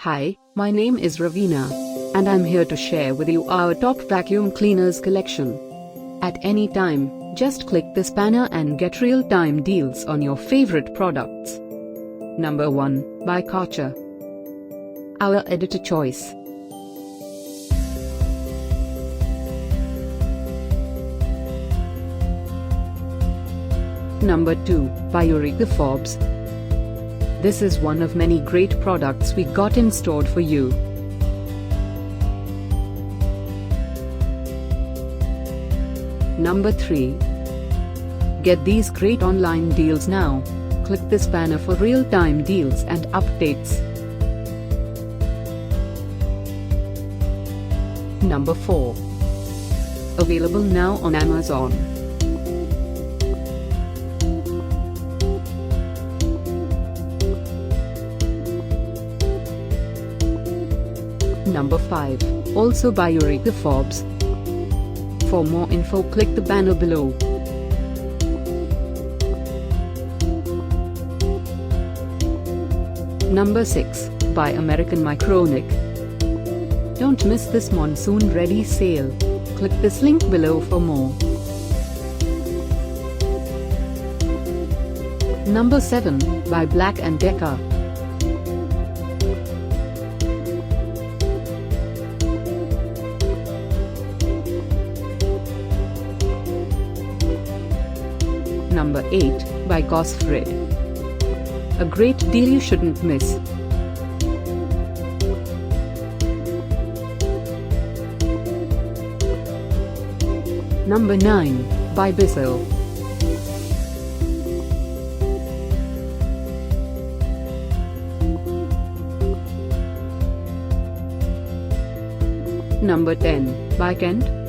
Hi, my name is Ravina, and I'm here to share with you our top vacuum cleaners collection. At any time, just click this banner and get real-time deals on your favorite products. Number 1, by Karcher. Our editor choice. Number 2, by Eureka Forbes. This is one of many great products we got in store for you. Number 3. Get these great online deals now. Click this banner for real-time deals and updates. Number 4. Available now on Amazon. Number 5, also by Eureka Forbes. For more info, click the banner below. Number 6, by American Micronic. Don't miss this monsoon ready sale. Click this link below for more. Number 7, by Black & Decker. Number 8, by Gosfred. A great deal you shouldn't miss. Number 9, by Bissell. Number 10, by Kent.